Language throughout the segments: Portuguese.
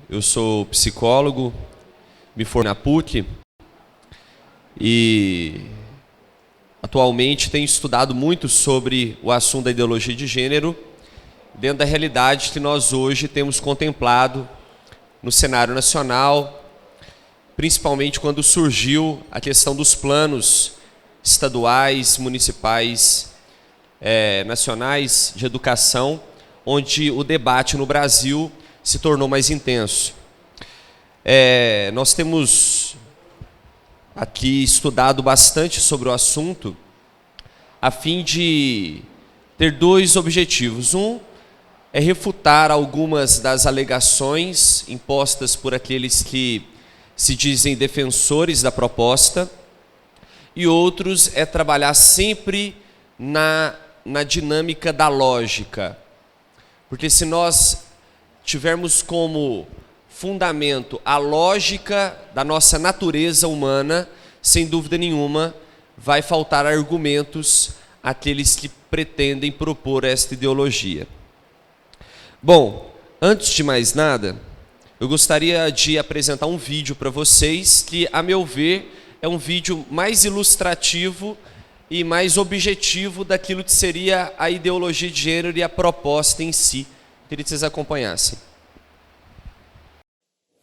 Eu sou psicólogo, me formei na PUC e atualmente tenho estudado muito sobre o assunto da ideologia de gênero dentro da realidade que nós hoje temos contemplado no cenário nacional, principalmente quando surgiu a questão dos planos estaduais, municipais, nacionais de educação, onde o debate no Brasil se tornou mais intenso. Nós temos aqui estudado bastante sobre o assunto a fim de ter dois objetivos. Um é refutar algumas das alegações impostas por aqueles que se dizem defensores da proposta, e outros é trabalhar sempre na dinâmica da lógica. Porque se nós tivermos como fundamento a lógica da nossa natureza humana, sem dúvida nenhuma, vai faltar argumentos àqueles que pretendem propor esta ideologia. Bom, antes de mais nada, eu gostaria de apresentar um vídeo para vocês que, a meu ver, é um vídeo mais ilustrativo e mais objetivo daquilo que seria a ideologia de gênero e a proposta em si. Queria que vocês acompanhassem.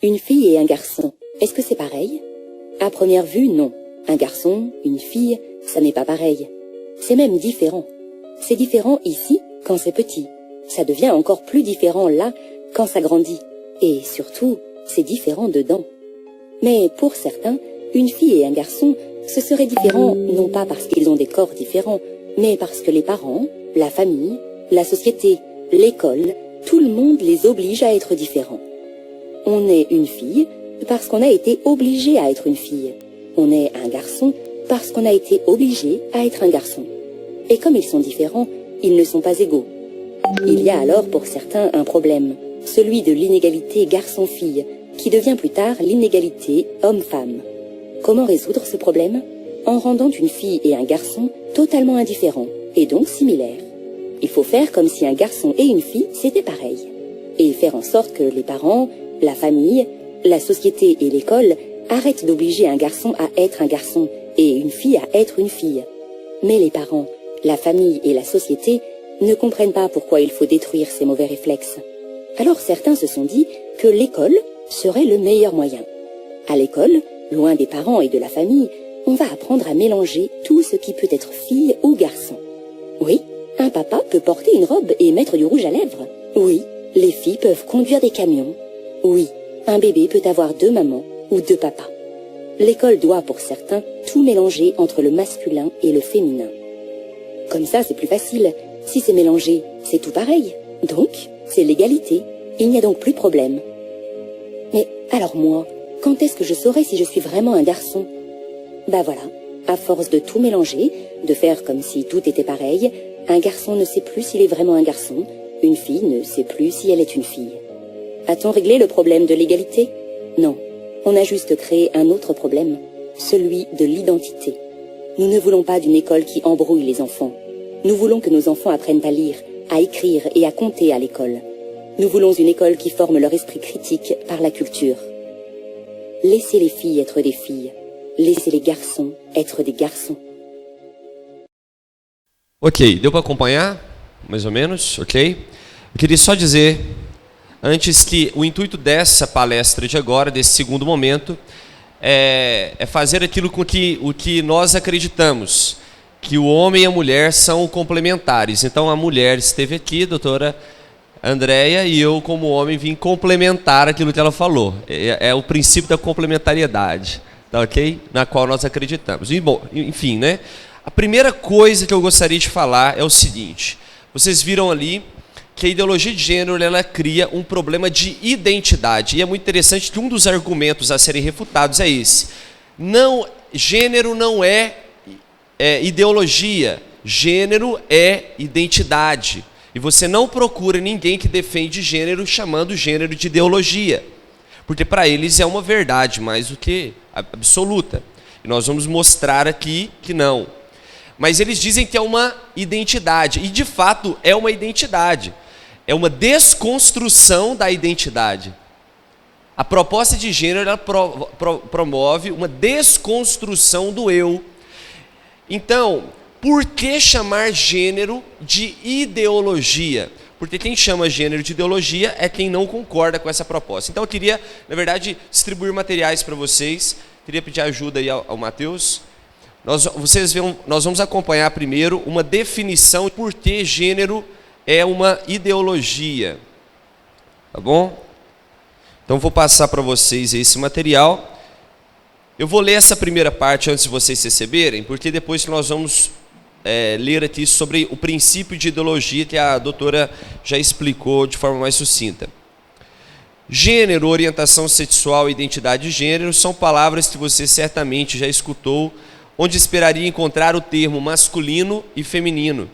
Une fille et un garçon, est-ce que c'est pareil? À première vue, non. Un garçon, une fille, ça n'est pas pareil. C'est même différent. C'est différent ici, quand c'est petit. Ça devient encore plus différent là, quand ça grandit. Et surtout, c'est différent dedans. Mais pour certains, une fille et un garçon, ce serait différent non pas parce qu'ils ont des corps différents, mais parce que les parents, la famille, la société, l'école, tout le monde les oblige à être différents. On est une fille parce qu'on a été obligé à être une fille. On est un garçon parce qu'on a été obligé à être un garçon. Et comme ils sont différents, ils ne sont pas égaux. Il y a alors pour certains un problème, celui de l'inégalité garçon-fille, qui devient plus tard l'inégalité homme-femme. Comment résoudre ce problème? En rendant une fille et un garçon totalement indifférents, et donc similaires. Il faut faire comme si un garçon et une fille c'était pareil. Et faire en sorte que les parents, la famille, la société et l'école arrêtent d'obliger un garçon à être un garçon et une fille à être une fille. Mais les parents, la famille et la société ne comprennent pas pourquoi il faut détruire ces mauvais réflexes. Alors certains se sont dit que l'école serait le meilleur moyen. À l'école, loin des parents et de la famille, on va apprendre à mélanger tout ce qui peut être fille ou garçon. Oui, un papa peut porter une robe et mettre du rouge à lèvres. Oui, les filles peuvent conduire des camions. Oui, un bébé peut avoir deux mamans ou deux papas. L'école doit, pour certains, tout mélanger entre le masculin et le féminin. Comme ça, c'est plus facile. Si c'est mélangé, c'est tout pareil. Donc, c'est l'égalité. Il n'y a donc plus de problème. Mais alors moi, quand est-ce que je saurai si je suis vraiment un garçon? Bah voilà, à force de tout mélanger, de faire comme si tout était pareil, un garçon ne sait plus s'il est vraiment un garçon, une fille ne sait plus si elle est une fille. A-t-on réglé le problème de l'égalité? Non, on a juste créé un autre problème, celui de l'identité. Nous ne voulons pas d'une école qui embrouille les enfants. Nous voulons que nos enfants apprennent à lire, à écrire et à compter à l'école. Nous voulons une école qui forme leur esprit critique par la culture. Laissez les filles être des filles. Laissez les garçons être des garçons. Ok, deu para acompanhar? Mais ou menos, ok? Eu queria só dizer, antes, que o intuito dessa palestra de agora, desse segundo momento, é fazer aquilo com que nós acreditamos, que o homem e a mulher são complementares. Então a mulher esteve aqui, doutora Andréia, e eu, como homem, vim complementar aquilo que ela falou. É o princípio da complementariedade, tá ok? Na qual nós acreditamos. E, bom, enfim, né? A primeira coisa que eu gostaria de falar é o seguinte: vocês viram ali que a ideologia de gênero ela cria um problema de identidade. E é muito interessante que um dos argumentos a serem refutados é esse. Gênero não é ideologia, gênero é identidade. E você não procura ninguém que defende gênero chamando gênero de ideologia, porque para eles é uma verdade mais do que absoluta. E nós vamos mostrar aqui que não. Mas eles dizem que é uma identidade, e de fato é uma identidade. É uma desconstrução da identidade. A proposta de gênero ela promove uma desconstrução do eu. Então, por que chamar gênero de ideologia? Porque quem chama gênero de ideologia é quem não concorda com essa proposta. Então eu queria, na verdade, distribuir materiais para vocês. Queria pedir ajuda aí ao Matheus. Nós vamos acompanhar primeiro uma definição de por que gênero é uma ideologia. Tá bom? Então vou passar para vocês esse material. Eu vou ler essa primeira parte antes de vocês receberem, porque depois nós vamos ler aqui sobre o princípio de ideologia que a doutora já explicou de forma mais sucinta. Gênero, orientação sexual e identidade de gênero são palavras que você certamente já escutou, onde esperaria encontrar o termo masculino e feminino.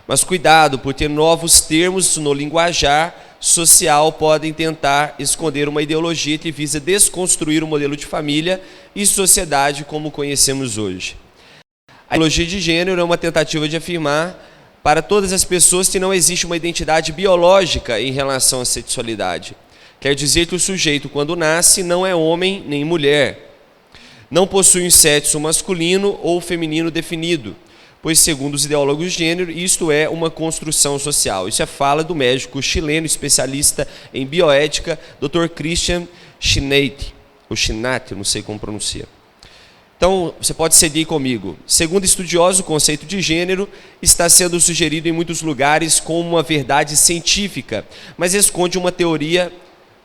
Mas cuidado, porque novos termos no linguajar social podem tentar esconder uma ideologia que visa desconstruir o modelo de família e sociedade como conhecemos hoje. A ideologia de gênero é uma tentativa de afirmar para todas as pessoas que não existe uma identidade biológica em relação à sexualidade. Quer dizer que o sujeito, quando nasce, não é homem nem mulher. Não possui um sexo masculino ou feminino definido, pois, segundo os ideólogos de gênero, isto é uma construção social. Isso é fala do médico chileno, especialista em bioética, Dr. Christian Schinati, ou Schinati, não sei como pronuncia. Então, você pode seguir comigo. Segundo estudiosos, o conceito de gênero está sendo sugerido em muitos lugares como uma verdade científica, mas esconde uma teoria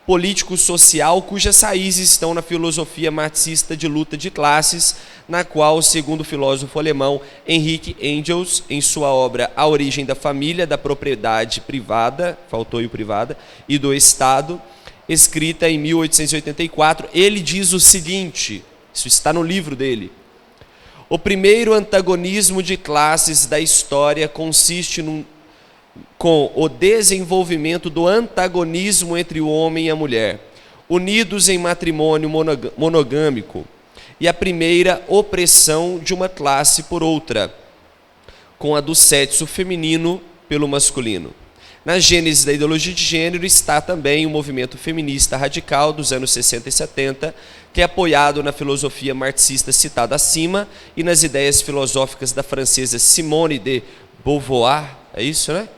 político-social cujas raízes estão na filosofia marxista de luta de classes, na qual, segundo o filósofo alemão Henrik Engels, em sua obra A Origem da Família, da Propriedade Privada, faltou aí o privada, e do Estado, escrita em 1884, ele diz o seguinte, isso está no livro dele: o primeiro antagonismo de classes da história consiste com o desenvolvimento do antagonismo entre o homem e a mulher, unidos em matrimônio monogâmico, e a primeira opressão de uma classe por outra, com a do sexo feminino pelo masculino. Na gênese da ideologia de gênero está também o movimento feminista radical dos anos 60 e 70, que é apoiado na filosofia marxista citada acima e nas ideias filosóficas da francesa Simone de Beauvoir, é isso, né?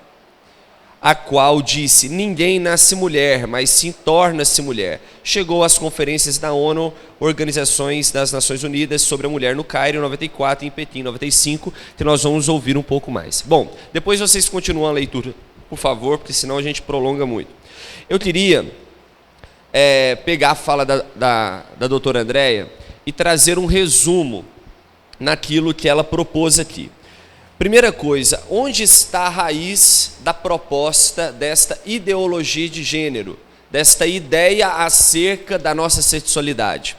A qual disse: ninguém nasce mulher, mas sim torna-se mulher. Chegou às conferências da ONU, Organizações das Nações Unidas sobre a Mulher no Cairo em 94 e em Pequim em 95, que nós vamos ouvir um pouco mais. Bom, depois vocês continuam a leitura, por favor, porque senão a gente prolonga muito. Eu queria pegar a fala da doutora Andréia e trazer um resumo naquilo que ela propôs aqui. Primeira coisa, onde está a raiz da proposta desta ideologia de gênero, desta ideia acerca da nossa sexualidade?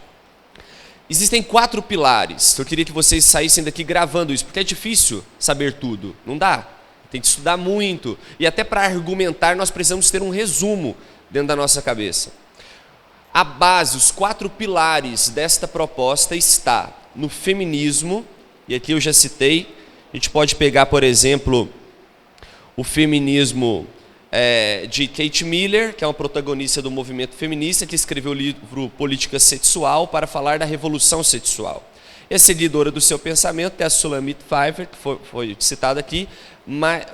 Existem 4 pilares. Eu queria que vocês saíssem daqui gravando isso, porque é difícil saber tudo, não dá. Tem que estudar muito, e até para argumentar nós precisamos ter um resumo dentro da nossa cabeça. A base, os 4 pilares desta proposta está no feminismo, e aqui eu já citei. A gente pode pegar, por exemplo, o feminismo de Kate Miller, que é uma protagonista do movimento feminista, que escreveu o livro Política Sexual para falar da revolução sexual. E a seguidora do seu pensamento é a Shulamit Pfeiffer, que foi citada aqui,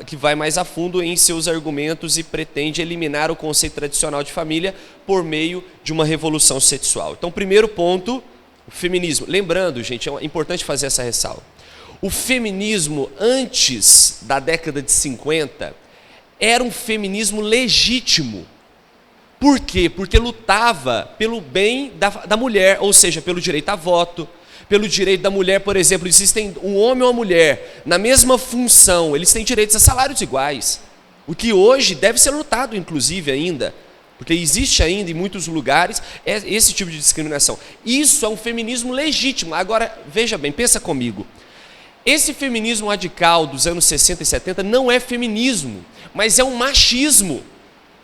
que vai mais a fundo em seus argumentos e pretende eliminar o conceito tradicional de família por meio de uma revolução sexual. Então, primeiro ponto, o feminismo. Lembrando, gente, é importante fazer essa ressalva. O feminismo, antes da década de 50, era um feminismo legítimo. Por quê? Porque lutava pelo bem da mulher, ou seja, pelo direito a voto, pelo direito da mulher, por exemplo, existem um homem ou uma mulher na mesma função, eles têm direitos a salários iguais. O que hoje deve ser lutado, inclusive, ainda, porque existe ainda em muitos lugares esse tipo de discriminação. Isso é um feminismo legítimo. Agora, veja bem, pensa comigo. Esse feminismo radical dos anos 60 e 70 não é feminismo, mas é um machismo.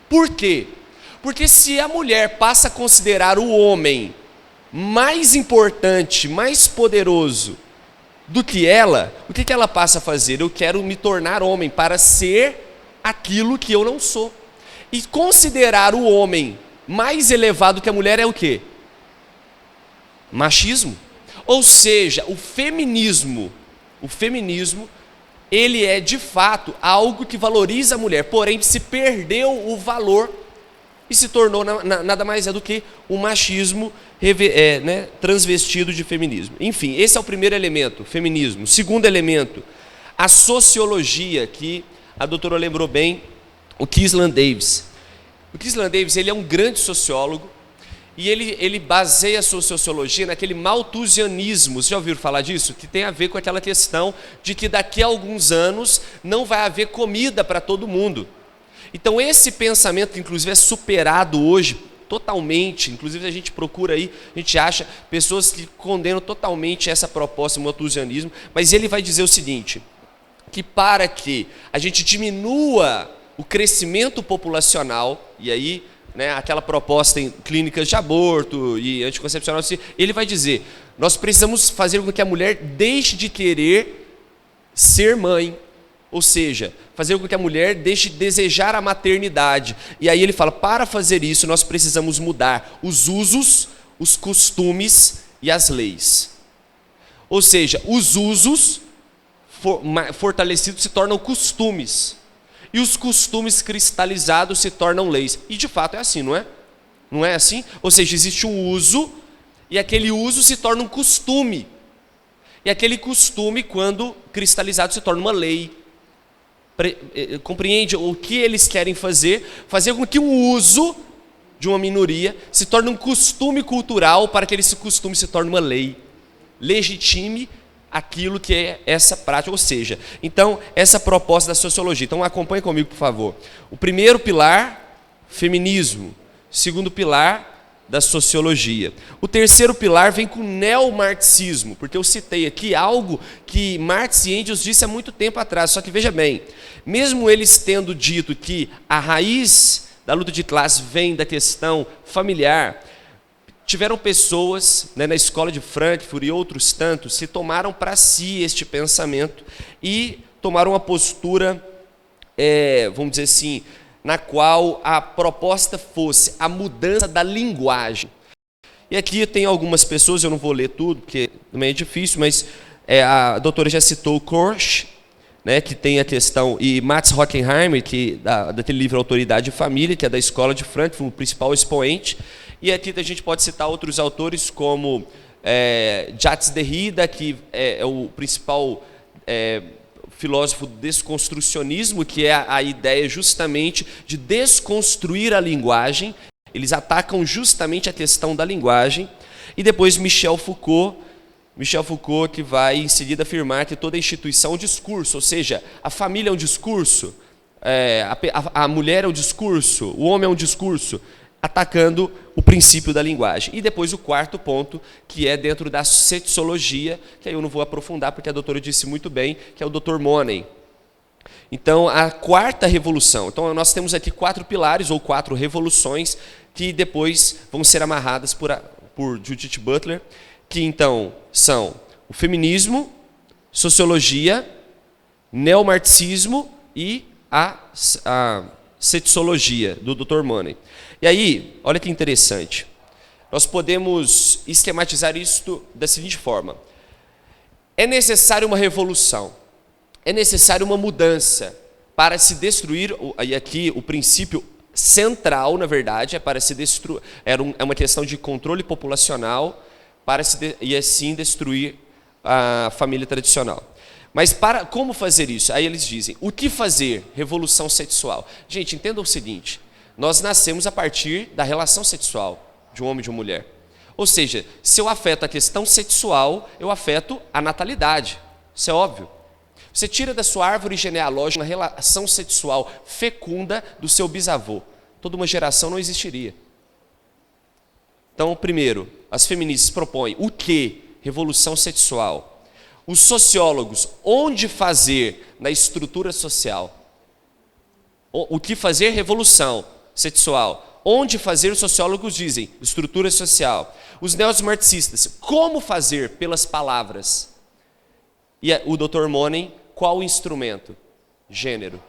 Por quê? Porque se a mulher passa a considerar o homem mais importante, mais poderoso do que ela, o que ela passa a fazer? Eu quero me tornar homem para ser aquilo que eu não sou. E considerar o homem mais elevado que a mulher é o quê? Machismo. Ou seja, o feminismo, ele é de fato algo que valoriza a mulher, porém se perdeu o valor e se tornou nada mais é do que o machismo transvestido de feminismo. Enfim, esse é o primeiro elemento, feminismo. Segundo elemento, a sociologia, que a doutora lembrou bem, o Kisland Davis. O Kisland Davis, ele é um grande sociólogo e ele baseia a sua sociologia naquele malthusianismo. Vocês já ouviram falar disso? Que tem a ver com aquela questão de que daqui a alguns anos não vai haver comida para todo mundo. Então esse pensamento, inclusive, é superado hoje totalmente. Inclusive a gente procura aí, a gente acha pessoas que condenam totalmente essa proposta do malthusianismo, mas ele vai dizer o seguinte, que para que a gente diminua o crescimento populacional, e aí aquela proposta em clínicas de aborto e anticoncepcional, ele vai dizer, nós precisamos fazer com que a mulher deixe de querer ser mãe, ou seja, fazer com que a mulher deixe de desejar a maternidade. E aí ele fala, para fazer isso nós precisamos mudar os usos, os costumes e as leis. Ou seja, os usos fortalecidos se tornam costumes. E os costumes cristalizados se tornam leis. E de fato é assim, não é? Não é assim? Ou seja, existe um uso e aquele uso se torna um costume. E aquele costume, quando cristalizado, se torna uma lei. Compreende o que eles querem fazer? Fazer com que o uso de uma minoria se torne um costume cultural para que esse costume se torne uma lei. Legitime aquilo que é essa prática, ou seja, então essa proposta da sociologia. Então acompanhe comigo, por favor. O primeiro pilar, feminismo. Segundo pilar, da sociologia. O terceiro pilar vem com o neomarxismo, porque eu citei aqui algo que Marx e Engels disse há muito tempo atrás, só que veja bem, mesmo eles tendo dito que a raiz da luta de classe vem da questão familiar, tiveram pessoas na escola de Frankfurt e outros tantos que tomaram para si este pensamento e tomaram uma postura, vamos dizer assim, na qual a proposta fosse a mudança da linguagem. E aqui tem algumas pessoas, eu não vou ler tudo, porque também é difícil, mas a doutora já citou o Korsch, que tem a questão, e Max Horkheimer, que daquele livro Autoridade e Família, que é da escola de Frankfurt, o principal expoente. E aqui a gente pode citar outros autores como Jacques Derrida, que é o principal filósofo do desconstrucionismo, que é a ideia justamente de desconstruir a linguagem. Eles atacam justamente a questão da linguagem. E depois Michel Foucault, que vai em seguida afirmar que toda instituição é um discurso, ou seja, a família é um discurso, a mulher é um discurso, o homem é um discurso, atacando o princípio da linguagem. E depois o quarto ponto, que é dentro da sexologia, que aí eu não vou aprofundar, porque a doutora disse muito bem, que é o Dr. Money. Então, a quarta revolução. Então, nós temos aqui 4 pilares, ou 4 revoluções, que depois vão ser amarradas por Judith Butler, que então são o feminismo, sociologia, neomarxismo e a sexologia, do Dr. Money. E aí, olha que interessante, nós podemos esquematizar isto da seguinte forma. É necessária uma revolução, é necessária uma mudança para se destruir, e aqui o princípio central, na verdade, é para se destruir, é uma questão de controle populacional, e assim destruir a família tradicional. Mas como fazer isso? Aí eles dizem, o que fazer? Revolução sexual. Gente, entendam o seguinte, nós nascemos a partir da relação sexual de um homem e de uma mulher. Ou seja, se eu afeto a questão sexual, eu afeto a natalidade. Isso é óbvio. Você tira da sua árvore genealógica uma relação sexual fecunda do seu bisavô. Toda uma geração não existiria. Então, primeiro, as feministas propõem o quê? Revolução sexual. Os sociólogos, onde fazer na estrutura social? O que fazer? Revolução sexual. Onde fazer, os sociólogos dizem, estrutura social. Os neomarxistas, como fazer? Pelas palavras. E o Dr. Money, qual o instrumento? Gênero.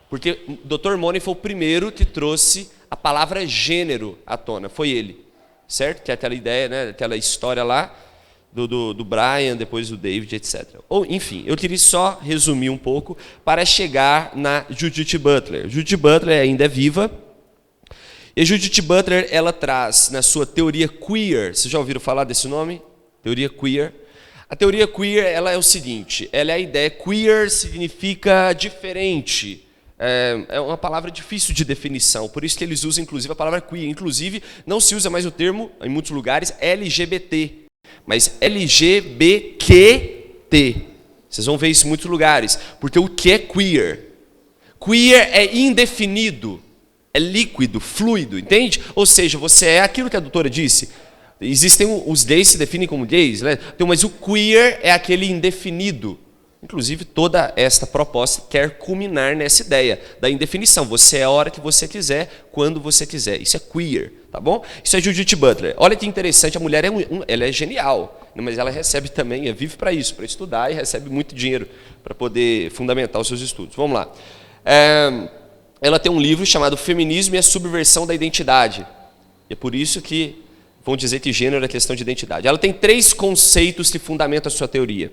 Porque o Dr. Money foi o primeiro que trouxe a palavra gênero à tona, foi ele, certo? Que é aquela ideia, né, aquela história lá do Brian, depois do David, etc. Ou, enfim, eu queria só resumir um pouco para chegar na Judith Butler. Judith Butler ainda é viva, e Judith Butler, ela traz na sua teoria queer, vocês já ouviram falar desse nome? Teoria queer. A teoria queer, ela é o seguinte, ela é a ideia, queer significa diferente, é uma palavra difícil de definição, por isso que eles usam inclusive a palavra queer, inclusive não se usa mais o termo, em muitos lugares, LGBT, mas LGBTQT, vocês vão ver isso em muitos lugares, porque o que é queer? Queer é indefinido, é líquido, fluido, entende? Ou seja, você é aquilo que a doutora disse. Existem os gays se definem como gays, né? Então, mas o queer é aquele indefinido. Inclusive, toda esta proposta quer culminar nessa ideia da indefinição. Você é a hora que você quiser, quando você quiser. Isso é queer, tá bom? Isso é Judith Butler. Olha que interessante, a mulher ela é genial, mas ela recebe também, vive para isso, para estudar, e recebe muito dinheiro para poder fundamentar os seus estudos. Vamos lá. Ela tem um livro chamado Feminismo e a Subversão da Identidade. E é por isso que vão dizer que gênero é questão de identidade. Ela tem 3 conceitos que fundamentam a sua teoria.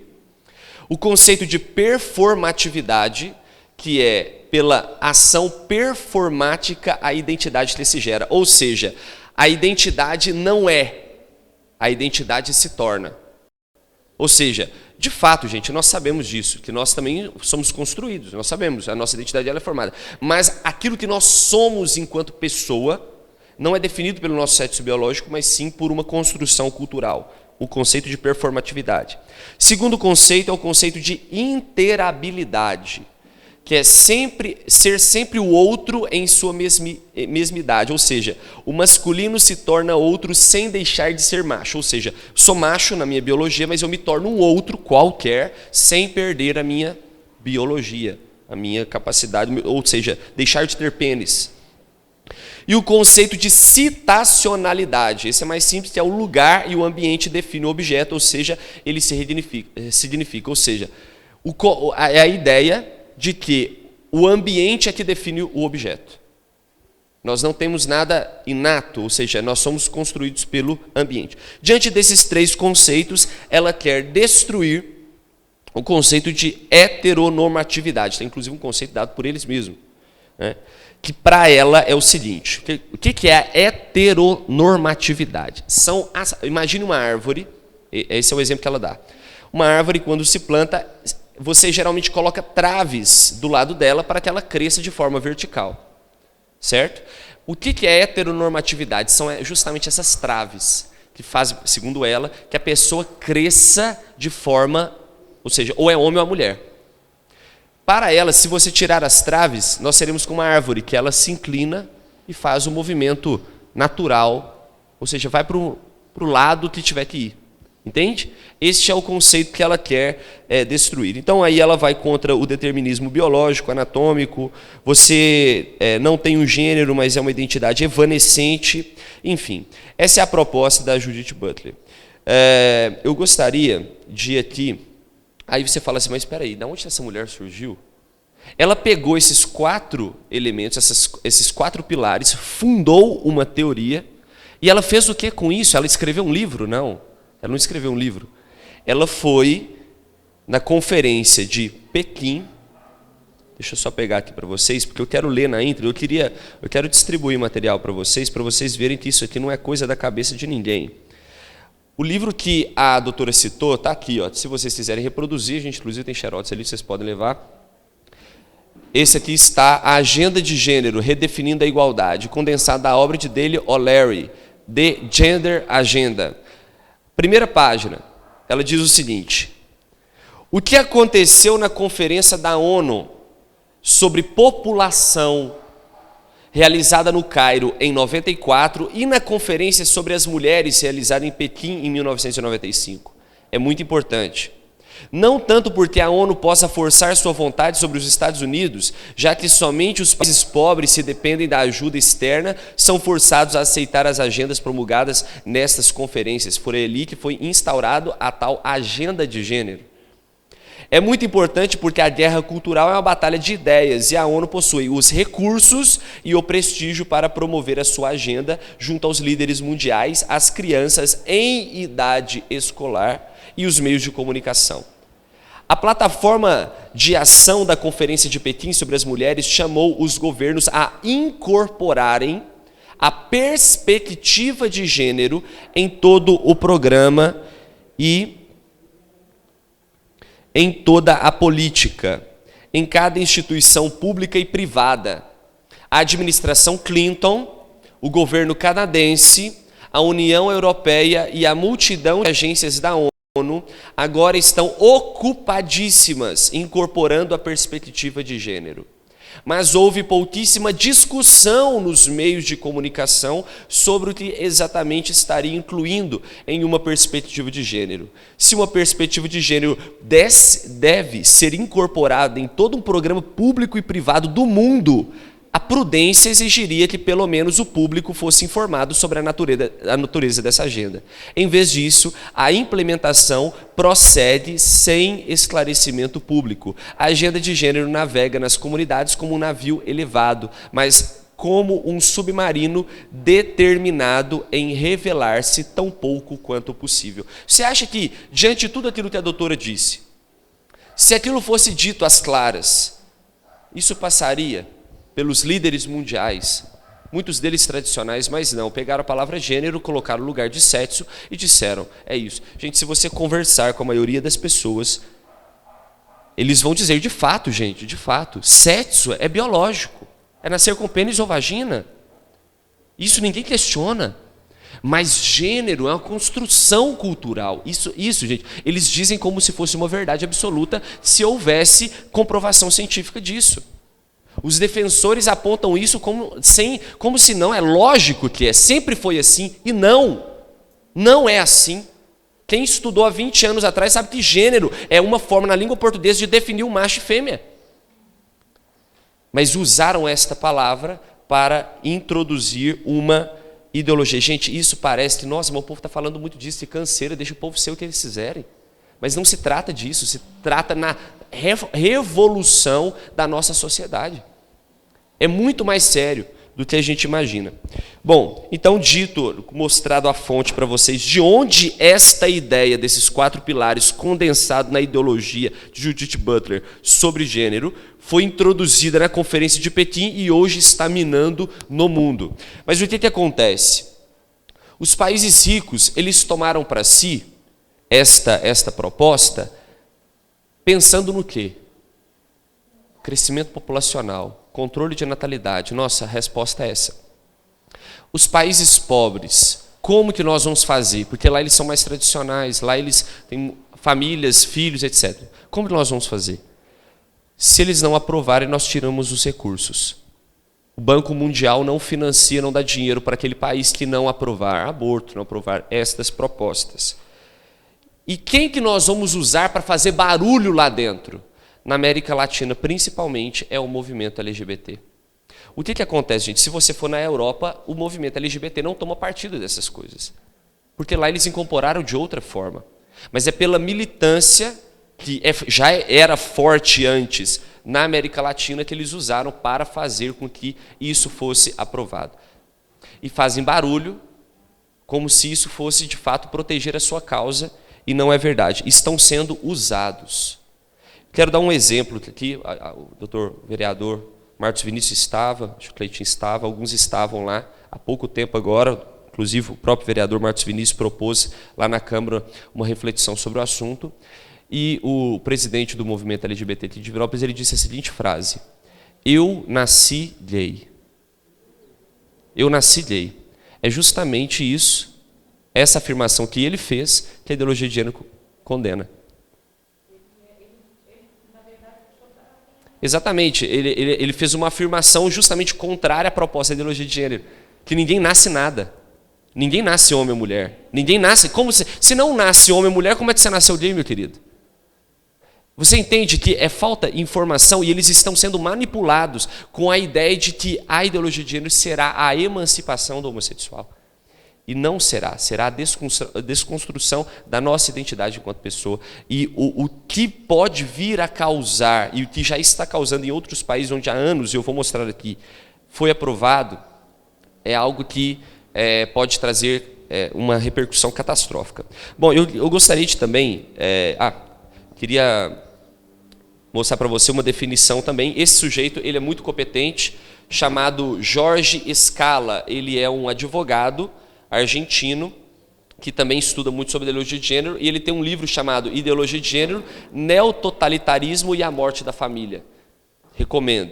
O conceito de performatividade, que é pela ação performática a identidade que se gera. Ou seja, a identidade não é, a identidade se torna. Ou seja, de fato, gente, nós sabemos disso, que nós também somos construídos, nós sabemos, a nossa identidade ela é formada. Mas aquilo que nós somos enquanto pessoa não é definido pelo nosso sexo biológico, mas sim por uma construção cultural, o conceito de performatividade. Segundo conceito é o conceito de interabilidade, que é ser sempre o outro em sua mesmidade, ou seja, o masculino se torna outro sem deixar de ser macho, ou seja, sou macho na minha biologia, mas eu me torno um outro qualquer sem perder a minha biologia, a minha capacidade, ou seja, deixar de ter pênis. E o conceito de citacionalidade, esse é mais simples, que é o lugar e o ambiente define o objeto, ou seja, ele se significa, ou seja, é a ideia de que o ambiente é que define o objeto. Nós não temos nada inato, ou seja, nós somos construídos pelo ambiente. Diante desses 3 conceitos, ela quer destruir o conceito de heteronormatividade, tem inclusive um conceito dado por eles mesmos, né? Que para ela é o seguinte, o que é a heteronormatividade? Imagine uma árvore, esse é o exemplo que ela dá. Uma árvore, quando se planta, você geralmente coloca traves do lado dela para que ela cresça de forma vertical, certo? O que é heteronormatividade? São justamente essas traves que fazem, segundo ela, que a pessoa cresça de forma, ou seja, ou é homem ou é mulher. Para ela, se você tirar as traves, nós seremos como uma árvore, que ela se inclina e faz o movimento natural, ou seja, vai para o lado que tiver que ir. Entende? Este é o conceito que ela quer destruir. Então, aí ela vai contra o determinismo biológico, anatômico, você não tem um gênero, mas é uma identidade evanescente, enfim. Essa é a proposta da Judith Butler. Eu gostaria de aqui... Aí você fala assim, mas espera aí, de onde essa mulher surgiu? Ela pegou esses 4 elementos, esses 4 pilares, fundou uma teoria, e ela fez o que com isso? Ela escreveu um livro? Não, ela não escreveu um livro. Ela foi na conferência de Pequim, deixa eu só pegar aqui para vocês, porque eu quero ler na intro, eu quero distribuir material para vocês verem que isso aqui não é coisa da cabeça de ninguém. O livro que a doutora citou está aqui, ó. Se vocês quiserem reproduzir, a gente inclusive tem xerotes ali, vocês podem levar. Esse aqui está a Agenda de Gênero, Redefinindo a Igualdade, condensada da obra de Dale O'Leary, The Gender Agenda. Primeira página, ela diz o seguinte: o que aconteceu na conferência da ONU sobre população realizada no Cairo em 94 e na conferência sobre as mulheres realizada em Pequim em 1995. É muito importante. Não tanto porque a ONU possa forçar sua vontade sobre os Estados Unidos, já que somente os países pobres, se dependem da ajuda externa, são forçados a aceitar as agendas promulgadas nestas conferências. Foi ali que foi instaurado a tal agenda de gênero. É muito importante porque a guerra cultural é uma batalha de ideias e a ONU possui os recursos e o prestígio para promover a sua agenda junto aos líderes mundiais, às crianças em idade escolar e os meios de comunicação. A plataforma de ação da Conferência de Pequim sobre as Mulheres chamou os governos a incorporarem a perspectiva de gênero em todo o programa e em toda a política, em cada instituição pública e privada. A administração Clinton, o governo canadense, a União Europeia e a multidão de agências da ONU agora estão ocupadíssimas incorporando a perspectiva de gênero. Mas houve pouquíssima discussão nos meios de comunicação sobre o que exatamente estaria incluindo em uma perspectiva de gênero. Se uma perspectiva de gênero deve ser incorporada em todo um programa público e privado do mundo, a prudência exigiria que pelo menos o público fosse informado sobre a natureza dessa agenda. Em vez disso, a implementação procede sem esclarecimento público. A agenda de gênero navega nas comunidades como um navio elevado, mas como um submarino determinado em revelar-se tão pouco quanto possível. Você acha que, diante de tudo aquilo que a doutora disse, se aquilo fosse dito às claras, isso passaria pelos líderes mundiais, muitos deles tradicionais, mas não, pegaram a palavra gênero, colocaram no lugar de sexo e disseram, é isso. Gente, se você conversar com a maioria das pessoas, eles vão dizer, de fato, gente, de fato, sexo é biológico, é nascer com pênis ou vagina. Isso ninguém questiona. Mas gênero é uma construção cultural. Isso, gente, eles dizem como se fosse uma verdade absoluta se houvesse comprovação científica disso. Os defensores apontam isso como se não é lógico que é, sempre foi assim, e não é assim. Quem estudou há 20 anos atrás sabe que gênero é uma forma na língua portuguesa de definir o macho e fêmea. Mas usaram esta palavra para introduzir uma ideologia. Gente, isso parece que, nossa, mas o povo está falando muito disso, de canseira, deixa o povo ser o que eles quiserem. Mas não se trata disso, se trata na revolução da nossa sociedade. É muito mais sério do que a gente imagina. Bom, então dito, mostrado a fonte para vocês, de onde esta ideia desses 4 pilares condensado na ideologia de Judith Butler sobre gênero foi introduzida na Conferência de Pequim e hoje está minando no mundo. Mas o que acontece? Os países ricos, eles tomaram para si esta proposta pensando no quê? Crescimento populacional, controle de natalidade. Nossa, a resposta é essa. Os países pobres, como que nós vamos fazer? Porque lá eles são mais tradicionais, lá eles têm famílias, filhos, etc. Como que nós vamos fazer? Se eles não aprovarem, nós tiramos os recursos. O Banco Mundial não financia, não dá dinheiro para aquele país que não aprovar aborto, não aprovar estas propostas. E quem que nós vamos usar para fazer barulho lá dentro? Na América Latina, principalmente, é o movimento LGBT. O que acontece, gente? Se você for na Europa, o movimento LGBT não toma partido dessas coisas. Porque lá eles incorporaram de outra forma. Mas é pela militância, que já era forte antes na América Latina, que eles usaram para fazer com que isso fosse aprovado. E fazem barulho, como se isso fosse, de fato, proteger a sua causa, e não é verdade. Estão sendo usados. Quero dar um exemplo aqui. O doutor vereador Marcos Vinícius estava, acho que o Cleitinho estava, alguns estavam lá há pouco tempo agora, inclusive o próprio vereador Marcos Vinícius propôs lá na Câmara uma reflexão sobre o assunto, e o presidente do movimento LGBT de Divinópolis, ele disse a seguinte frase: eu nasci gay. Eu nasci gay. É justamente isso, essa afirmação que ele fez, que a ideologia de gênero condena. Exatamente, ele fez uma afirmação justamente contrária à proposta da ideologia de gênero, que ninguém nasce nada. Ninguém nasce homem ou mulher. Ninguém nasce, como se não nasce homem ou mulher, como é que você nasceu gay, meu querido? Você entende que é falta de informação e eles estão sendo manipulados com a ideia de que a ideologia de gênero será a emancipação do homossexual. E não será. Será a desconstrução da nossa identidade enquanto pessoa. E o que pode vir a causar, e o que já está causando em outros países onde há anos, eu vou mostrar aqui, foi aprovado, é algo que pode trazer uma repercussão catastrófica. Bom, eu gostaria de também... queria mostrar para você uma definição também. Esse sujeito, ele é muito competente, chamado Jorge Scala. Ele é um advogado argentino que também estuda muito sobre ideologia de gênero, e ele tem um livro chamado Ideologia de Gênero, Neototalitarismo e a Morte da Família. Recomendo.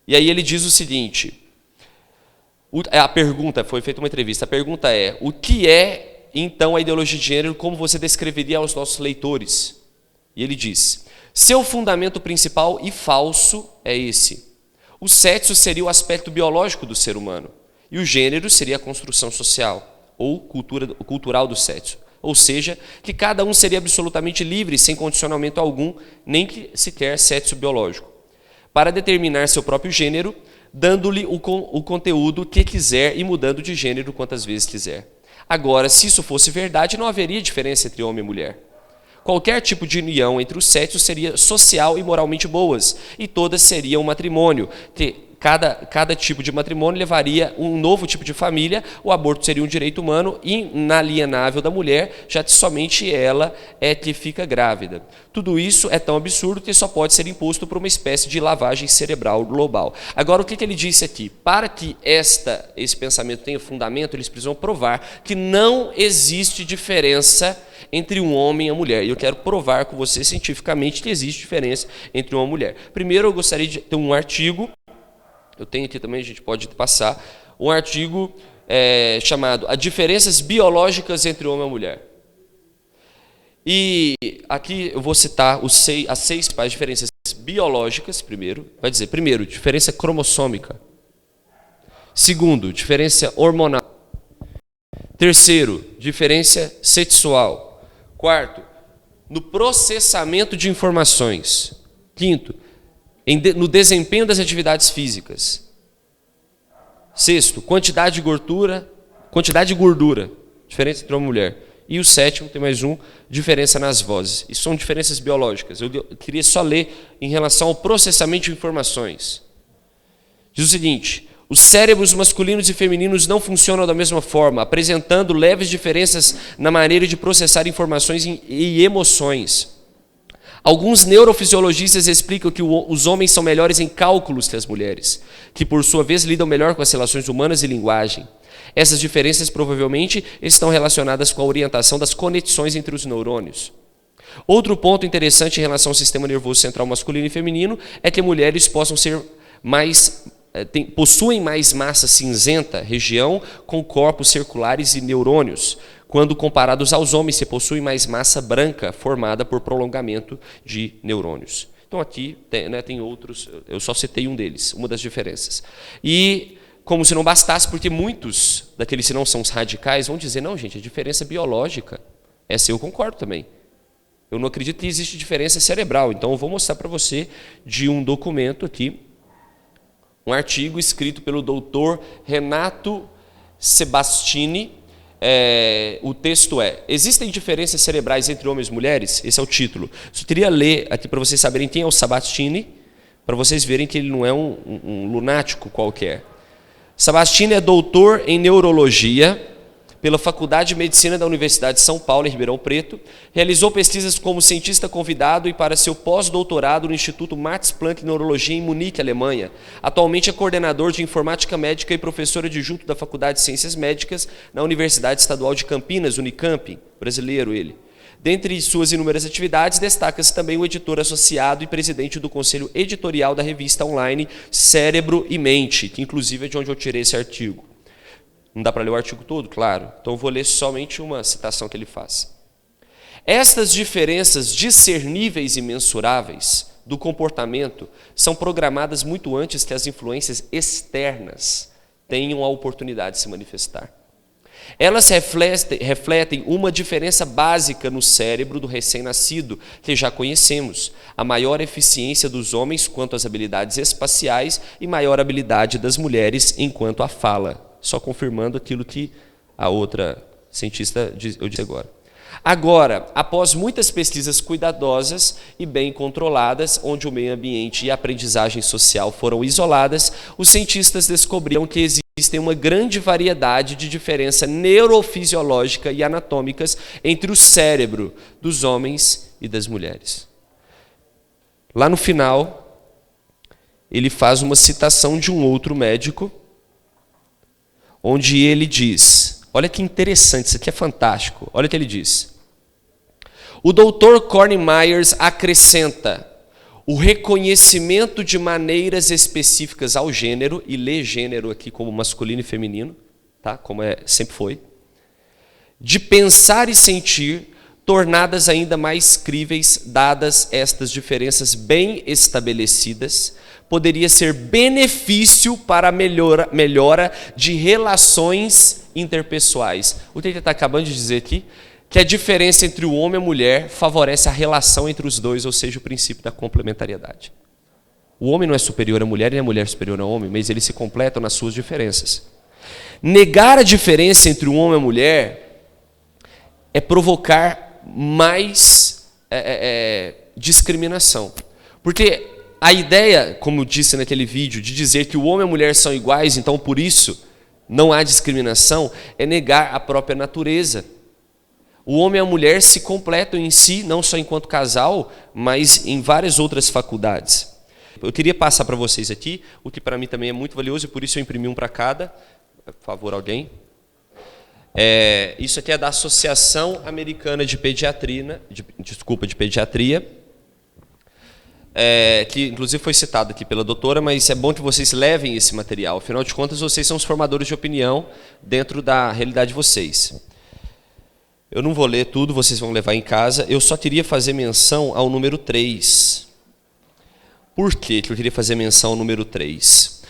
E aí ele diz o seguinte, a pergunta, foi feita uma entrevista, a pergunta é, o que é então a ideologia de gênero, como você descreveria aos nossos leitores? E ele diz, seu fundamento principal e falso é esse. O sexo seria o aspecto biológico do ser humano, e o gênero seria a construção social, ou cultural do sexo. Ou seja, que cada um seria absolutamente livre, sem condicionamento algum, nem que sequer sexo biológico, para determinar seu próprio gênero, dando-lhe o conteúdo que quiser e mudando de gênero quantas vezes quiser. Agora, se isso fosse verdade, não haveria diferença entre homem e mulher. Qualquer tipo de união entre os sexos seria social e moralmente boas, e todas seriam um matrimônio. Cada tipo de matrimônio levaria um novo tipo de família, o aborto seria um direito humano inalienável da mulher, já que somente ela é que fica grávida. Tudo isso é tão absurdo que só pode ser imposto por uma espécie de lavagem cerebral global. Agora, o que ele disse aqui? Para que esse pensamento tenha fundamento, eles precisam provar que não existe diferença entre um homem e uma mulher. E eu quero provar com você cientificamente que existe diferença entre uma mulher. Primeiro, eu gostaria de ter um artigo. Eu tenho aqui também, a gente pode passar, um artigo chamado As Diferenças Biológicas entre o Homem e a Mulher. E aqui eu vou citar as 6 principais diferenças biológicas, vai dizer, primeiro, diferença cromossômica. Segundo, diferença hormonal. Terceiro, diferença sexual. Quarto, no processamento de informações. Quinto, no desempenho das atividades físicas. Sexto, quantidade de gordura, diferença entre uma mulher. E o sétimo, tem mais um, diferença nas vozes. Isso são diferenças biológicas. Eu queria só ler em relação ao processamento de informações. Diz o seguinte, os cérebros masculinos e femininos não funcionam da mesma forma, apresentando leves diferenças na maneira de processar informações e emoções. Alguns neurofisiologistas explicam que os homens são melhores em cálculos que as mulheres, que por sua vez lidam melhor com as relações humanas e linguagem. Essas diferenças provavelmente estão relacionadas com a orientação das conexões entre os neurônios. Outro ponto interessante em relação ao sistema nervoso central masculino e feminino é que mulheres possuem mais massa cinzenta, região com corpos circulares e neurônios, quando comparados aos homens, se possuem mais massa branca, formada por prolongamento de neurônios. Então aqui tem outros, eu só citei um deles, uma das diferenças. E como se não bastasse, porque muitos daqueles que não são os radicais vão dizer, não gente, a diferença é biológica. Essa eu concordo também. Eu não acredito que existe diferença cerebral, então eu vou mostrar para você de um documento aqui, um artigo escrito pelo doutor Renato Sebastini. O texto existem diferenças cerebrais entre homens e mulheres? Esse é o título. Só queria ler aqui para vocês saberem quem é o Sabastini, para vocês verem que ele não é um lunático qualquer. Sabastini é doutor em neurologia pela Faculdade de Medicina da Universidade de São Paulo, em Ribeirão Preto. Realizou pesquisas como cientista convidado e para seu pós-doutorado no Instituto Max Planck Neurologia em Munique, Alemanha. Atualmente é coordenador de informática médica e professor adjunto da Faculdade de Ciências Médicas na Universidade Estadual de Campinas, Unicamp, brasileiro ele. Dentre suas inúmeras atividades, destaca-se também o editor associado e presidente do conselho editorial da revista online Cérebro e Mente, que inclusive é de onde eu tirei esse artigo. Não dá para ler o artigo todo, claro. Então eu vou ler somente uma citação que ele faz. Estas diferenças discerníveis e mensuráveis do comportamento são programadas muito antes que as influências externas tenham a oportunidade de se manifestar. Elas refletem uma diferença básica no cérebro do recém-nascido, que já conhecemos, a maior eficiência dos homens quanto às habilidades espaciais e maior habilidade das mulheres enquanto à fala. Só confirmando aquilo que a outra cientista, eu disse agora. Agora, após muitas pesquisas cuidadosas e bem controladas, onde o meio ambiente e a aprendizagem social foram isoladas, os cientistas descobriram que existem uma grande variedade de diferença neurofisiológica e anatômicas entre o cérebro dos homens e das mulheres. Lá no final, ele faz uma citação de um outro médico, onde ele diz, olha que interessante, isso aqui é fantástico, olha o que ele diz. O Dr. Corny Myers acrescenta o reconhecimento de maneiras específicas ao gênero, e lê gênero aqui como masculino e feminino, tá? Como sempre foi, de pensar e sentir, tornadas ainda mais críveis, dadas estas diferenças bem estabelecidas, poderia ser benefício para a melhora de relações interpessoais. O que ele está acabando de dizer aqui? Que a diferença entre o homem e a mulher favorece a relação entre os dois, ou seja, o princípio da complementariedade. O homem não é superior à mulher, nem a mulher é superior ao homem, mas eles se completam nas suas diferenças. Negar a diferença entre o homem e a mulher é provocar mais discriminação. Porque a ideia, como eu disse naquele vídeo, de dizer que o homem e a mulher são iguais, então por isso não há discriminação, é negar a própria natureza. O homem e a mulher se completam em si, não só enquanto casal, mas em várias outras faculdades. Eu queria passar para vocês aqui, o que para mim também é muito valioso, e por isso eu imprimi um para cada. Por favor, alguém. Isso aqui é da Associação Americana de Pediatria, que inclusive foi citado aqui pela doutora, mas é bom que vocês levem esse material. Afinal de contas, vocês são os formadores de opinião dentro da realidade de vocês. Eu não vou ler tudo, vocês vão levar em casa. Eu só queria fazer menção ao número 3. Por que eu queria fazer menção ao número 3?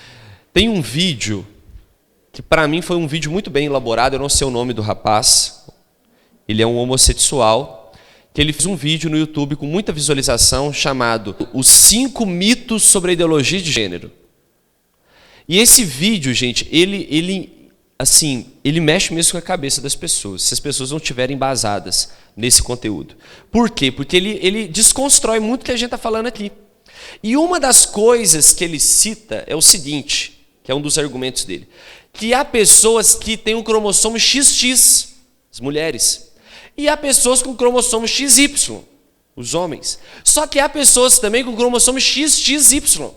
Tem um vídeo que para mim foi um vídeo muito bem elaborado, eu não sei o nome do rapaz, ele é um homossexual, que ele fez um vídeo no YouTube com muita visualização chamado Os 5 mitos sobre a ideologia de gênero. E esse vídeo, gente, ele mexe mesmo com a cabeça das pessoas, se as pessoas não estiverem embasadas nesse conteúdo. Por quê? Porque ele desconstrói muito o que a gente está falando aqui. E uma das coisas que ele cita é o seguinte, que é um dos argumentos dele, que há pessoas que têm um cromossomo XX, as mulheres, e há pessoas com cromossomo XY, os homens. Só que há pessoas também com cromossomo XXY.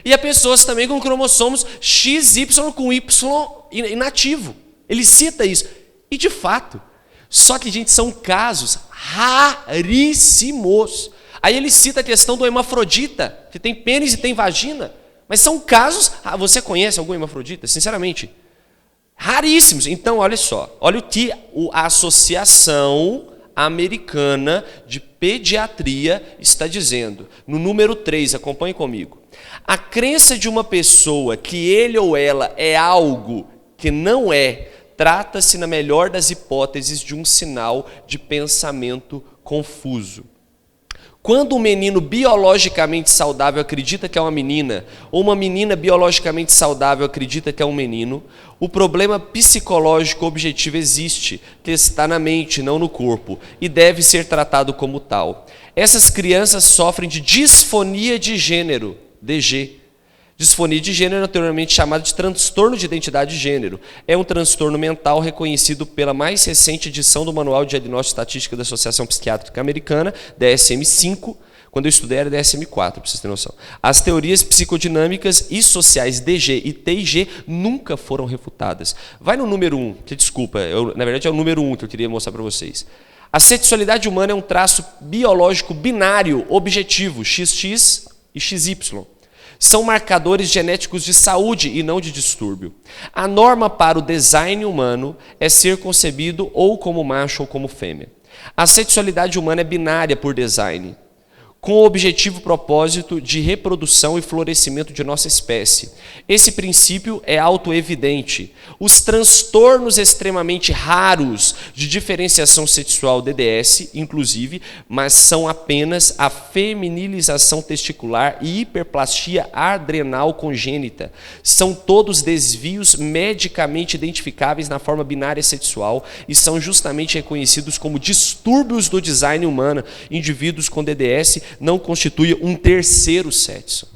E há pessoas também com cromossomos XY com Y inativo. Ele cita isso. E de fato, só que, gente, são casos raríssimos. Aí ele cita a questão do hermafrodita, que tem pênis e tem vagina. Mas são casos... você conhece algum hermafrodita? Sinceramente, raríssimos. Então, olha só. Olha o que a Associação Americana de Pediatria está dizendo. No número 3, acompanhe comigo. A crença de uma pessoa que ele ou ela é algo que não é, trata-se, na melhor das hipóteses, de um sinal de pensamento confuso. Quando um menino biologicamente saudável acredita que é uma menina, ou uma menina biologicamente saudável acredita que é um menino, o problema psicológico objetivo existe, que está na mente, não no corpo, e deve ser tratado como tal. Essas crianças sofrem de disfonia de gênero, DG. Disfonia de gênero é anteriormente chamada de transtorno de identidade de gênero. É um transtorno mental reconhecido pela mais recente edição do Manual de Diagnóstico e Estatística da Associação Psiquiátrica Americana, DSM-5, quando eu estudei era DSM-4, para vocês terem noção. As teorias psicodinâmicas e sociais DG e TIG nunca foram refutadas. Vai no número 1, que desculpa, na verdade é o número 1 que eu queria mostrar para vocês. A sexualidade humana é um traço biológico binário, objetivo, XX e XY. São marcadores genéticos de saúde e não de distúrbio. A norma para o design humano é ser concebido ou como macho ou como fêmea. A sexualidade humana é binária por design, com o objetivo propósito de reprodução e florescimento de nossa espécie. Esse princípio é autoevidente. Os transtornos extremamente raros de diferenciação sexual DDS, inclusive, mas são apenas a feminilização testicular e hiperplastia adrenal congênita. São todos desvios medicamente identificáveis na forma binária sexual e são justamente reconhecidos como distúrbios do design humano. Indivíduos com DDS não constituem um terceiro sexo.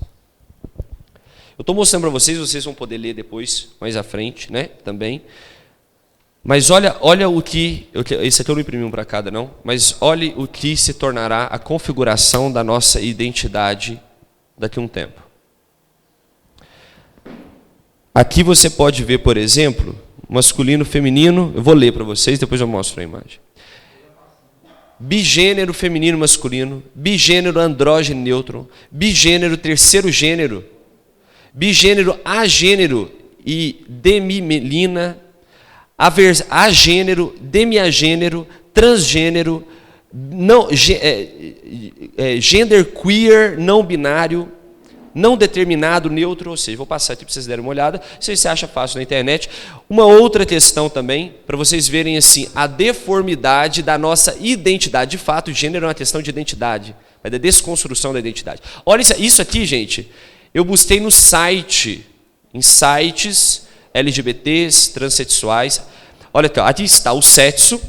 Eu estou mostrando para vocês, vocês vão poder ler depois, mais à frente, né, também. Mas olha o que... Esse aqui eu não imprimi um para cada, não. Mas olhe o que se tornará a configuração da nossa identidade daqui a um tempo. Aqui você pode ver, por exemplo, masculino, feminino. Eu vou ler para vocês, depois eu mostro a imagem. Bigênero feminino, masculino. Bigênero andrógeno, neutro. Bigênero terceiro gênero. Bigênero agênero e demimelina. Agênero, demiagênero, transgênero, genderqueer, não binário, não determinado, neutro, ou seja, vou passar aqui para vocês darem uma olhada, não sei se você acha fácil na internet. Uma outra questão também, para vocês verem assim, a deformidade da nossa identidade. De fato, o gênero é uma questão de identidade, é da desconstrução da identidade. Olha isso aqui, gente, eu busquei no site, em sites LGBTs, transexuais. Olha aqui está o sexo,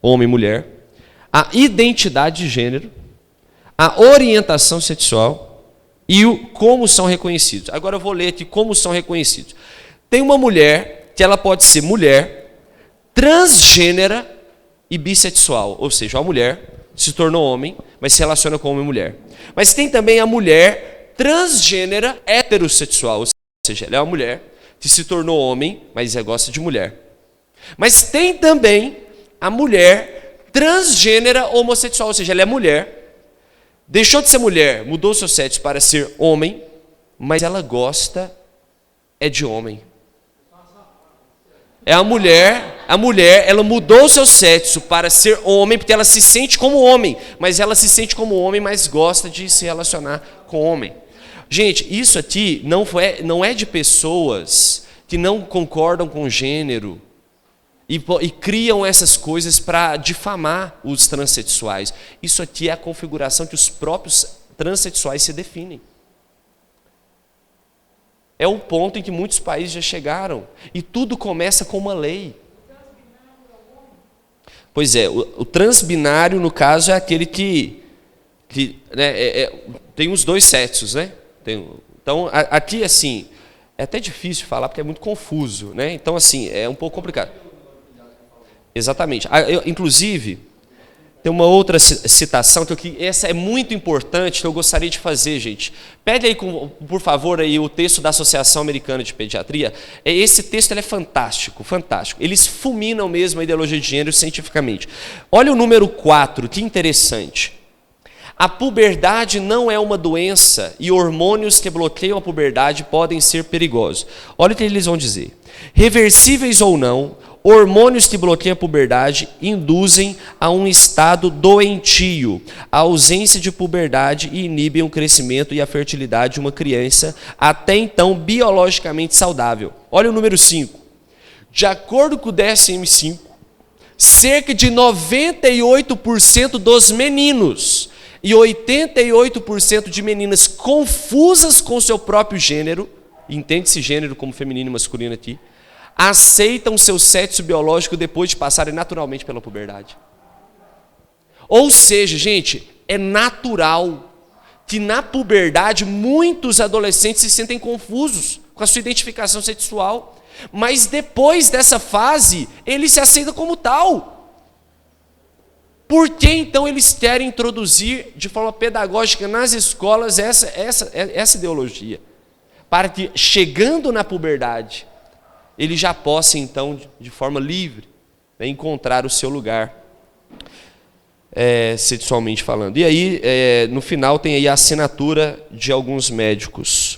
homem e mulher, a identidade de gênero, a orientação sexual e o como são reconhecidos. Agora eu vou ler aqui como são reconhecidos. Tem uma mulher que ela pode ser mulher, transgênera e bissexual, ou seja, a mulher se tornou homem, mas se relaciona com homem e mulher. Mas tem também a mulher transgênera heterossexual, ou seja, ela é uma mulher que se tornou homem, mas gosta de mulher. Mas tem também a mulher transgênera homossexual, ou seja, ela é mulher, deixou de ser mulher, mudou seu sexo para ser homem, mas ela gosta de homem. É a mulher, ela mudou seu sexo para ser homem, porque ela se sente como homem, mas ela se sente como homem, mas gosta de se relacionar com homem. Gente, isso aqui não é de pessoas que não concordam com o gênero e criam essas coisas para difamar os transexuais. Isso aqui é a configuração que os próprios transexuais se definem. É um ponto em que muitos países já chegaram. E tudo começa com uma lei. Pois é, o transbinário, no caso, é aquele que tem os dois sexos, né? Então, aqui, assim, é até difícil falar porque é muito confuso, né? Então, assim, é um pouco complicado. Exatamente. Inclusive, tem uma outra citação que essa é muito importante, que eu gostaria de fazer, gente. Pede aí, por favor, aí, o texto da Associação Americana de Pediatria. Esse texto ele é fantástico, fantástico. Eles fulminam mesmo a ideologia de gênero cientificamente. Olha o número 4, que interessante. A puberdade não é uma doença e hormônios que bloqueiam a puberdade podem ser perigosos. Olha o que eles vão dizer. Reversíveis ou não, hormônios que bloqueiam a puberdade induzem a um estado doentio, a ausência de puberdade e inibem o crescimento e a fertilidade de uma criança até então biologicamente saudável. Olha o número 5. De acordo com o DSM-5, cerca de 98% dos meninos e 88% de meninas confusas com seu próprio gênero, entende-se gênero como feminino e masculino aqui, aceitam seu sexo biológico depois de passarem naturalmente pela puberdade. Ou seja, gente, é natural que na puberdade muitos adolescentes se sentem confusos com a sua identificação sexual, mas depois dessa fase, eles se aceitam como tal. Por que então eles querem introduzir de forma pedagógica nas escolas essa ideologia? Para que, chegando na puberdade, ele já possa, então, de forma livre, encontrar o seu lugar, sexualmente falando. E aí, no final, tem aí a assinatura de alguns médicos.